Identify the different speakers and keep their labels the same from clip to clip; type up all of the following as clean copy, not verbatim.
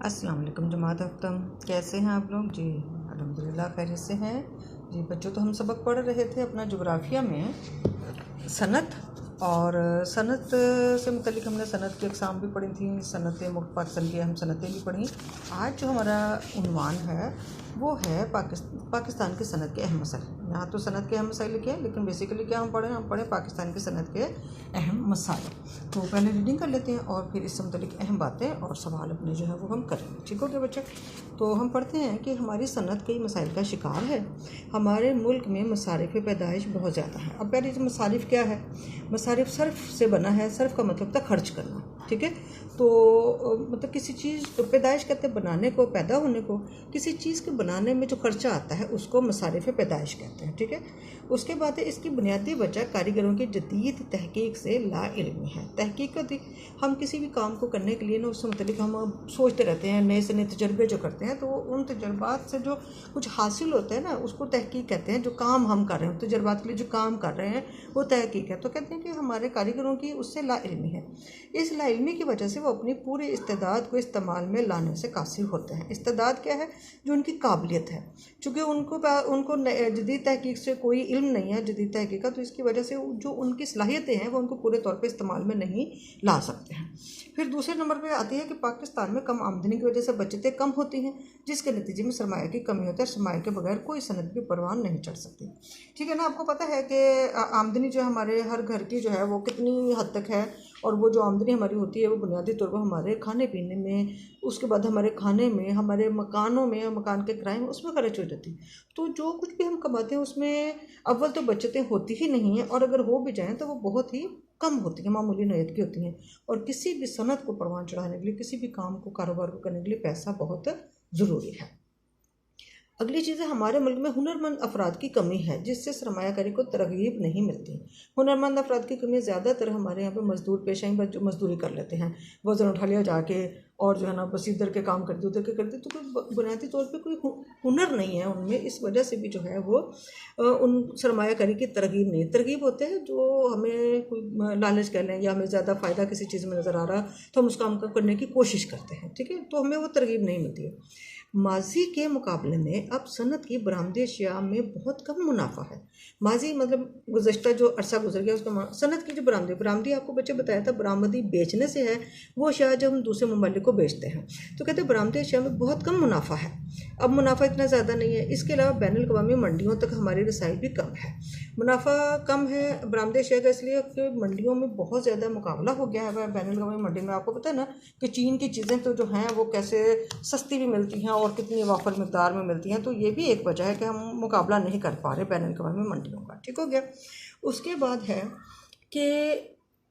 Speaker 1: अस्सलाम वालेकुम जमात अख्तम, कैसे हैं आप लोग जी। अल्हम्दुलिल्लाह खैरियत से हैं जी। बच्चों, तो हम सबक पढ़ रहे थे अपना जोग्राफिया में सनत, और सनत से मुतलिक हमने सनत की अक़साम भी पढ़ी थी, सनतें मुल्क पाकिस्तान की अहम सनतें भी पढ़ी। आज जो हमारा उन्वान है वो है पाकिस्तान की सनत के अहम मसाइल। यहाँ तो सनत के अहम मसाइल लिखे हैं, लेकिन बेसिकली क्या हम पढ़ें पाकिस्तान की सनत के अहम मसाइल। तो पहले रीडिंग कर लेते हैं और फिर इससे मुतलिक अहम बातें और सवाल अपने जो है वो हम करेंगे। ठीक हो गया बच्चे? तो हम पढ़ते हैं कि हमारी सनत कई मसाइल का शिकार है। हमारे मुल्क में मसारिफ़ पैदाइश बहुत ज़्यादा है। अब पहले मसारिफ़ क्या है? मसारिफ़ सर्फ से बना है। सर्फ का मतलब था खर्च करना। ठीक है, तो मतलब किसी चीज़ तो पैदाइश कहते हैं बनाने को, पैदा होने को। किसी चीज़ के बनाने में जो खर्चा आता है उसको मसारिफ़ पैदाइश कहते हैं। ठीक है, उसके बाद है इसकी बुनियादी वजह कारीगरों की जदीद तहकीक से लाइल्मी है। तहकीक होती, हम किसी भी काम को करने के लिए ना उससे मतलब हम सोचते रहते हैं, नए से नए तजर्बे जो करते हैं, तो उन तजर्बात से जो कुछ हासिल होता है ना उसको तहकीक कहते हैं। जो काम हम कर रहे हैं, तजर्बात के लिए जो काम कर रहे हैं वो तहकीक है। तो कहते हैं कि हमारे कारीगरों की उससे लाइल्मी है। इस लाइल्मी की वजह से वो अपनी पूरी इस्तेदाद को इस्तेमाल में लाने से कासिर होते हैं। इस्तेदाद क्या है? जो उनकी काबिलियत है। चूँकि उनको जदीद तहकीक से कोई इल्म नहीं है, जदीद तहकीक का, तो इसकी वजह से जो उनकी सलाहियतें हैं वो उनको पूरे तौर पे इस्तेमाल में नहीं ला सकते हैं। फिर दूसरे नंबर पे आती है कि पाकिस्तान में कम आमदनी की वजह से बचतें कम होती हैं, जिसके नतीजे में सरमाया की कमी होती है। सरमाया के बगैर कोई सनत की परवान नहीं चढ़ सकती। ठीक है ना? आपको पता है कि आमदनी जो हमारे हर घर की जो है वो कितनी हद तक है, और वो जो आमदनी हमारी होती है वो बुनियादी तौर पर हमारे खाने पीने में, उसके बाद हमारे खाने में, हमारे मकानों में, मकान के किराए में, उसमें खर्च हो जाती है। तो जो कुछ भी हम कमाते हैं उसमें अव्वल तो बचतें होती ही नहीं हैं, और अगर हो भी जाएँ तो वो बहुत ही कम होती हैं, मामूली नोयत की होती हैं। और किसी भी सनत को परवान चढ़ाने के लिए, किसी भी काम को, कारोबार को करने के लिए पैसा बहुत ज़रूरी है। अगली चीज़ है, हमारे मुल्क में हुनरमंद अफराद की कमी है, जिससे सरमायाकारी को तरगीब नहीं मिलती। हुनरमंद अफराद की कमी ज़्यादातर हमारे यहाँ पे मजदूर पेशाई पर जो मजदूरी कर लेते हैं, वज़न उठा लिया जाके, और जो है ना बस इधर के काम करते उधर के करते, तो कोई बुनियादी तौर पे कोई हुनर नहीं है उनमें। इस वजह से भी जो है वो उन सरमायाकारी की तरगीब नहीं। तरगीब होते हैं जो हमें कोई लालच कह लें, या हमें ज़्यादा फ़ायदा किसी चीज़ में नज़र आ रहा तो हम उस काम को करने की कोशिश करते हैं। ठीक है, तो हमें वो तरगीब नहीं मिलती है। माजी के मुकाबले में अब सनत की बरामदी अशिया में बहुत कम मुनाफा है। माजी मतलब गुज़श्ता जो अरसा गुजर गया उसका। सनत की जो बरामदी आपको बच्चे बताया था, बरामदी बेचने से है, वो अशिया जब हम दूसरे ममालिक को बेचते हैं। तो कहते हैं बरामदी अशिया में बहुत कम मुनाफा है। अब मुनाफा इतना ज़्यादा नहीं है। इसके अलावा बैनुल-अक़वामी मंडियों तक हमारी रसाई भी कम है। मुनाफा कम है बरामदी अशिया का इसलिए कि मंडियों में बहुत ज़्यादा मुकाबला हो गया है। बैनुल-अक़वामी मंडी में आपको पता है ना कि चीन की चीज़ें तो जो हैं वो कैसे सस्ती भी मिलती हैं और कितनी वाफर मिकदार में मिलती हैं। तो ये भी एक वजह है कि हम मुकाबला नहीं कर पा रहे बैनुल-अक़वामी मंडियों का। ठीक हो गया। उसके बाद है कि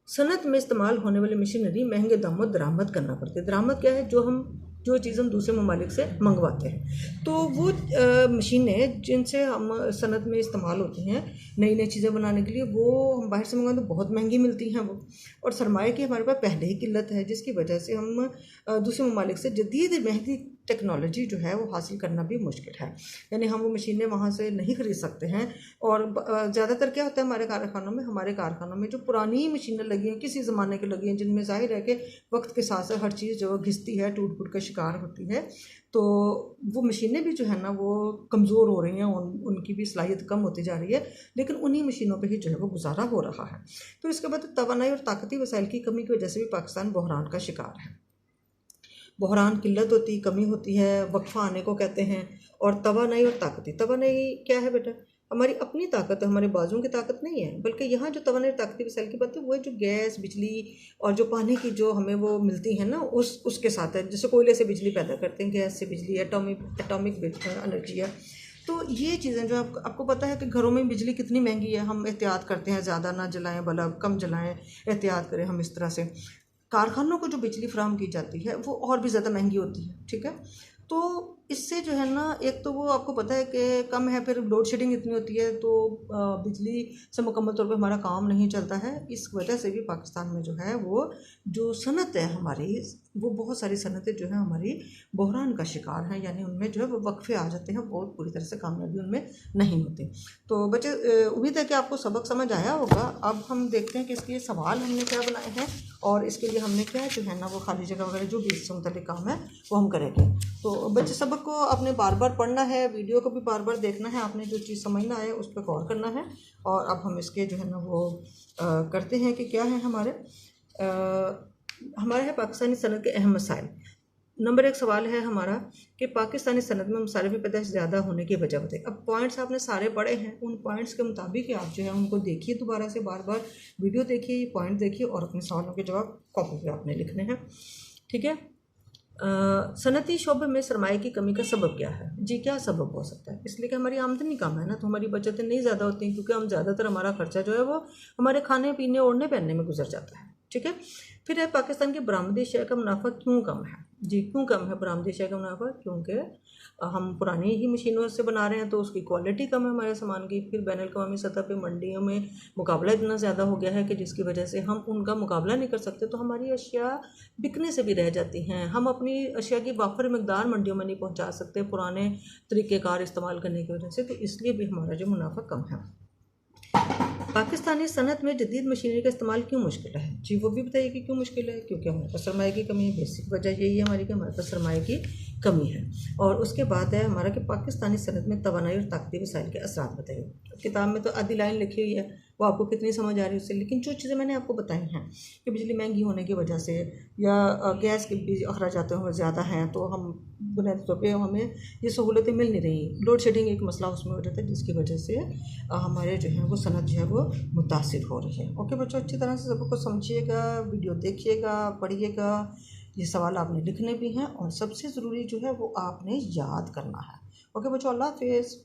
Speaker 1: सनत में इस्तेमाल होने वाली मशीनरी महंगे दामों दरामद करना पड़ती है। दरामद क्या है? जो चीज़ हम दूसरे ममालिक से मंगवाते हैं, तो वो मशीनें जिनसे हम सनत में इस्तेमाल होती हैं नई नई चीज़ें बनाने के लिए, वो हम बाहर से मंगवाते तो बहुत महंगी मिलती हैं वो। और सरमाए की हमारे पास पहले ही किल्लत है, जिसकी वजह से हम दूसरे ममालिक से जदीद महंगी टेक्नोलॉजी जो है वो हासिल करना भी मुश्किल है। यानी हम वो मशीनें वहाँ से नहीं ख़रीद सकते हैं। और ज़्यादातर क्या होता है हमारे कारखानों में जो पुरानी मशीनें लगी हैं, किसी ज़माने की लगी हैं, जिनमें ज़ाहिर है कि वक्त के साथ साथ हर चीज़ जो घिसती है, टूट फूट का शिकार होती है, तो वो मशीनें भी जो है ना वो कमज़ोर हो रही हैं, उनकी भी सलाहियत कम होती जा रही है। लेकिन उन्हीं मशीनों पर ही जो है वो गुजारा हो रहा है। तो इसके बाद तवानाई और ताकती वसाइल की कमी की वजह से भी पाकिस्तान बहरान का शिकार है। बहरान किल्लत होती, कमी होती है, वक्फा आने को कहते हैं। और तवानाई और ताकती, तवानाई क्या है बेटा? हमारी अपनी ताकत है, हमारे बाजुओं की ताकत नहीं है। बल्कि यहाँ जो तवानाई और ताकती वसाइल की बात है वो है जो गैस, बिजली और जो पानी की जो हमें वो मिलती है ना, उसके साथ है। जैसे कोयले से बिजली पैदा करते हैं, गैस से बिजली, एटॉमिक एनर्जी है। तो ये चीज़ें जो आपको पता है कि घरों में बिजली कितनी महंगी है। हम एहतियात करते हैं, ज़्यादा ना जलाएं बल्ब, कम जलाएं, एहतियात करें हम इस तरह से। कारखानों को जो बिजली फराहम की जाती है वो और भी ज़्यादा महंगी होती है। ठीक है, तो इससे जो है ना, एक तो वो आपको पता है कि कम है, फिर लोड शेडिंग इतनी होती है, तो बिजली से मुकम्मल तौर पे हमारा काम नहीं चलता है। इस वजह से भी पाकिस्तान में जो है वो जो सनत है हमारी, वो बहुत सारी सनतें जो है हमारी बहरान का शिकार हैं, यानी उनमें जो है वो वक्फे आ जाते हैं, बहुत पूरी तरह से कामयाबी उनमें नहीं होती। तो बच्चे उम्मीद है कि आपको सबक समझ आया होगा। अब हम देखते हैं कि इसके लिए सवाल हमने क्या बनाए हैं और इसके लिए हमने क्या जो है ना वो खाली जगह वगैरह जो भी इससे मुताल्लिक़ काम है वो हम करेंगे। तो बच्चे सबक को आपने बार बार पढ़ना है, वीडियो को भी बार बार देखना है, आपने जो चीज़ समझना है उस पर गौर करना है। और अब हम इसके जो है ना वो करते हैं कि क्या है हमारे है पाकिस्तानी सनत के अहम मसाइल। नंबर 1 सवाल है हमारा कि पाकिस्तानी सनत में मसाले की पैदाइश ज़्यादा होने की वजह बताइए। अब पॉइंट्स आपने सारे पढ़े हैं, उन पॉइंट्स के मुताबिक आप जो है उनको देखिए, दोबारा से बार बार वीडियो देखिए, पॉइंट देखिए और अपने सवालों के जवाब कॉपी पे आपने लिखने हैं, ठीक है। सनती शोबे में सरमाए की कमी का सबब क्या है? जी क्या सबब हो सकता है? इसलिए कि हमारी आमदनी कम है ना, तो हमारी बचतें नहीं ज़्यादा होती हैं, क्योंकि हम ज़्यादातर हमारा खर्चा जो है वो हमारे खाने पीने ओढ़ने पहनने में गुजर जाता है, ठीक है। फिर है पाकिस्तान की बरामदी शय का मुनाफा क्यों कम है? जी क्यों कम है बरामदी शय का मुनाफा? क्योंकि हम पुरानी ही मशीनों से बना रहे हैं तो उसकी क्वालिटी कम है हमारे सामान की। फिर बैनुल अक़वामी सतह पे मंडियों में मुकाबला इतना ज़्यादा हो गया है कि जिसकी वजह से हम उनका मुकाबला नहीं कर सकते, तो हमारी अशिया बिकने से भी रह जाती हैं। हम अपनी अशिया की वाफर मकदार मंडियों में नहीं पहुँचा सकते पुराने तरीक़ेकार इस्तेमाल करने की वजह से, तो इसलिए भी हमारा जो मुनाफा कम है। पाकिस्तानी सनत में जदीद मशीनरी का इस्तेमाल क्यों मुश्किल है? जी वो भी बताइए कि क्यों मुश्किल है। क्योंकि हमारे पास सरमाए की कमी है, बेसिक वजह यही है हमारी कि हमारे पास सरमाए की कमी है। और उसके बाद है हमारा कि पाकिस्तानी सनत में तवानाई और ताकती वसाइल के असरात बताइए। किताब में तो आधी लाइन लिखी हुई है, वो आपको कितनी समझ आ रही है उससे, लेकिन जो चीज़ें मैंने आपको बताई हैं कि बिजली महंगी होने की वजह से या गैस के भी अखराजात ज़्यादा हैं, तो हम बुनियादी तौर पर हमें ये सहूलतें मिल नहीं रही। लोड शेडिंग एक मसला उसमें हो जाता है, जिसकी वजह से हमारे जो है वो सनत जो है वो मुतासिर हो रही है। ओके बच्चों, अच्छी तरह से सबको समझिएगा, वीडियो देखिएगा, पढ़िएगा, ये सवाल आपने लिखने भी हैं और सबसे ज़रूरी जो है वो आपने याद करना है। ओके बच्चों, अल्लाह हाफिज़।